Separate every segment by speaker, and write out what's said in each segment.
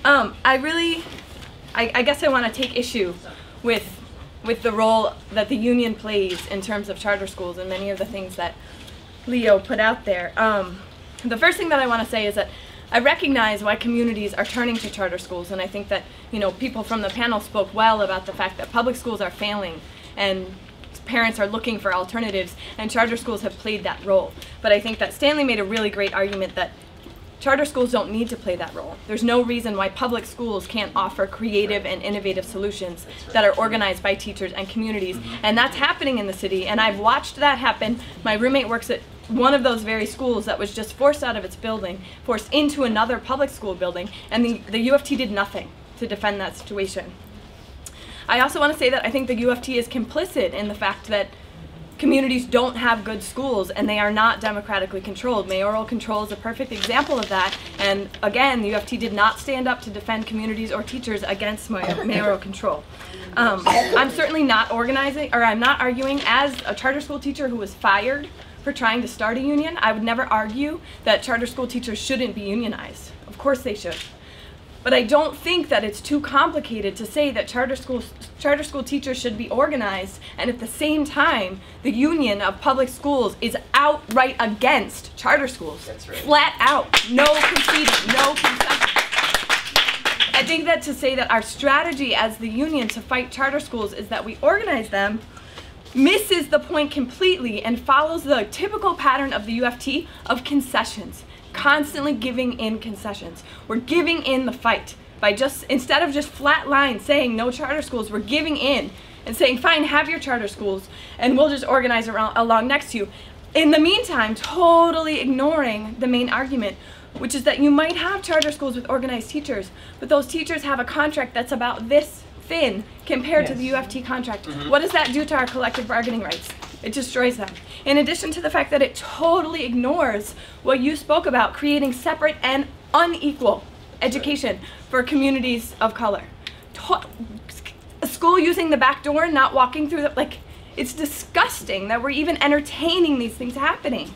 Speaker 1: I guess I want to take issue with the role that the union plays in terms of charter schools and many of the things that Leo put out there. The first thing that I want to say is that I recognize why communities are turning to charter schools, and I think that, you know, people from the panel spoke well about the fact that public schools are failing and parents are looking for alternatives, and charter schools have played that role. But I think that Stanley made a really great argument that charter schools don't need to play that role. There's no reason why public schools can't offer creative and innovative solutions that are organized by teachers and communities, and that's happening in the city, and I've watched that happen. My roommate works at one of those very schools that was just forced out of its building, forced into another public school building, and the UFT did nothing to defend that situation. I also want to say that I think the UFT is complicit in the fact that communities don't have good schools and they are not democratically controlled. Mayoral control is a perfect example of that, and again, the UFT did not stand up to defend communities or teachers against mayoral control. I'm certainly not organizing, or I'm not arguing as a charter school teacher who was fired for trying to start a union. I would never argue that charter school teachers shouldn't be unionized. Of course they should. But I don't think that it's too complicated to say that charter school teachers should be organized, and at the same time, the union of public schools is outright against charter schools. That's right. Flat out. No conceding, no concession. I think that to say that our strategy as the union to fight charter schools is that we organize them misses the point completely and follows the typical pattern of the UFT of concessions. Constantly giving in concessions. We're giving in the fight by instead of just flat line saying no charter schools, we're giving in and saying fine, have your charter schools and we'll just organize along next to you. In the meantime, totally ignoring the main argument, which is that you might have charter schools with organized teachers, but those teachers have a contract that's about this thin compared to the UFT contract. What does that do to our collective bargaining rights? It destroys them. In addition to the fact that it totally ignores what you spoke about, creating separate and unequal education for communities of color. A school using the back door, not walking through the, like, it's disgusting that we're even entertaining these things happening.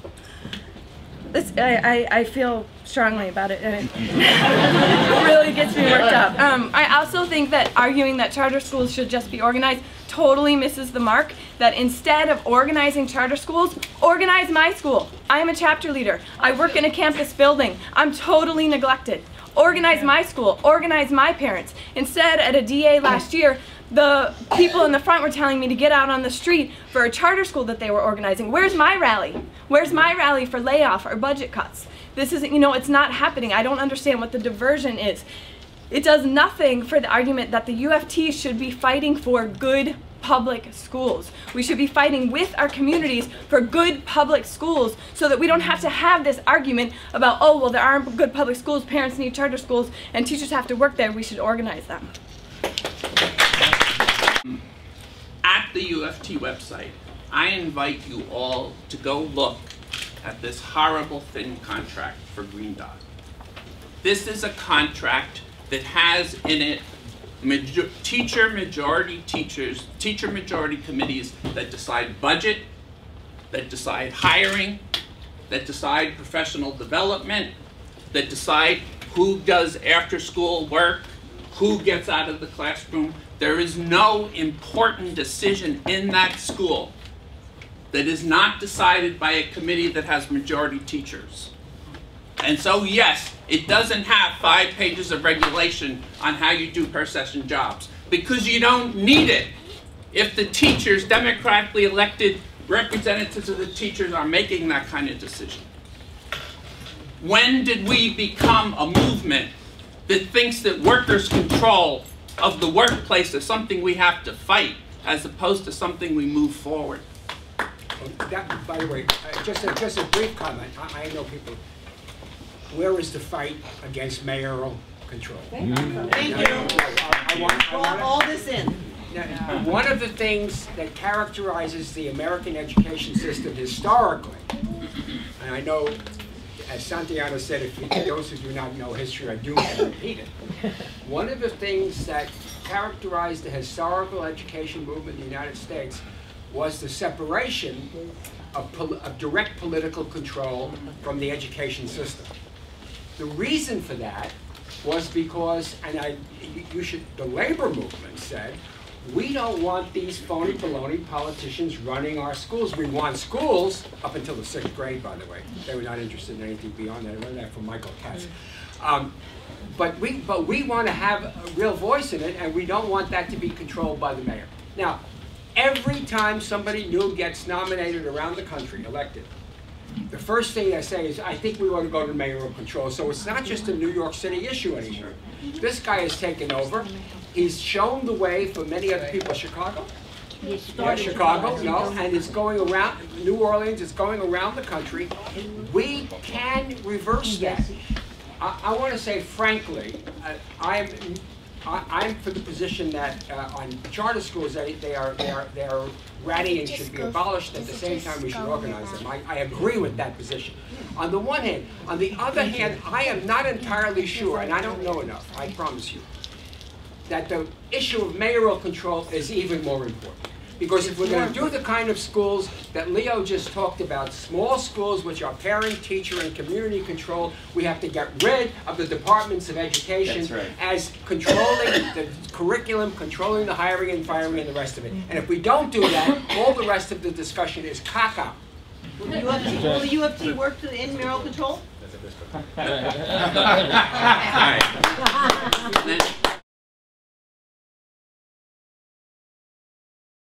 Speaker 1: I feel strongly about it, and it really gets me worked up. I also think that arguing that charter schools should just be organized totally misses the mark, that instead of organizing charter schools, organize my school. I am a chapter leader. I work in a campus building. I'm totally neglected. Organize my school. Organize my parents. Instead, at a DA last year, the people in the front were telling me to get out on the street for a charter school that they were organizing. Where's my rally? Where's my rally for layoff or budget cuts? This isn't, you know, it's not happening. I don't understand what the diversion is. It does nothing for the argument that the UFT should be fighting for good public schools. We should be fighting with our communities for good public schools so that we don't have to have this argument about, oh, well, there aren't good public schools, parents need charter schools, and teachers have to work there. We should organize them.
Speaker 2: At the UFT website, I invite you all to go look at this horrible thin contract for Green Dot. This is a contract that has in it teacher majority committees that decide budget, that decide hiring, that decide professional development, that decide who does after school work, who gets out of the classroom. There is no important decision in that school that is not decided by a committee that has majority teachers. And so yes, it doesn't have 5 pages of regulation on how you do per session jobs, because you don't need it if the teachers, democratically elected representatives of the teachers, are making that kind of decision. When did we become a movement that thinks that workers' control of the workplace is something we have to fight as opposed to something we move forward?
Speaker 3: That, by the way, just a brief comment. I know people. Where is the fight against mayoral control?
Speaker 4: Thank you. I want all this in.
Speaker 3: Now, one of the things that characterizes the American education system historically, and I know, as Santiago said, if those who do not know history, I do want to repeat it. One of the things that characterized the historical education movement in the United States was the separation of direct political control from the education system. The reason for that was because, the labor movement said, we don't want these phony baloney politicians running our schools. We want schools, up until the 6th grade, by the way. They were not interested in anything beyond that. I learned that from Michael Katz. But we want to have a real voice in it, and we don't want that to be controlled by the mayor. Now, every time somebody new gets nominated around the country, elected, the first thing I say is, I think we ought to go to mayoral control. So it's not just a New York City issue anymore. This guy has taken over. He's shown the way for many other people. Chicago? Yeah, Chicago, no, and it's going around, New Orleans, it's going around the country. We can reverse that. I want to say, frankly, I'm for the position that on charter schools, they are ratty and should be abolished. At the same time, we should organize them. I agree with that position. On the one hand. On the other hand, I am not entirely sure, and I don't know enough, I promise you, that the issue of mayoral control is even more important. Because if we're going to do the kind of schools that Leo just talked about, small schools which are parent, teacher, and community controlled, we have to get rid of the departments of education as controlling the curriculum, controlling the hiring and firing and the rest of it. And if we don't do that, all the rest of the discussion is caca.
Speaker 4: Will the UFT work in mayoral control?
Speaker 2: All right.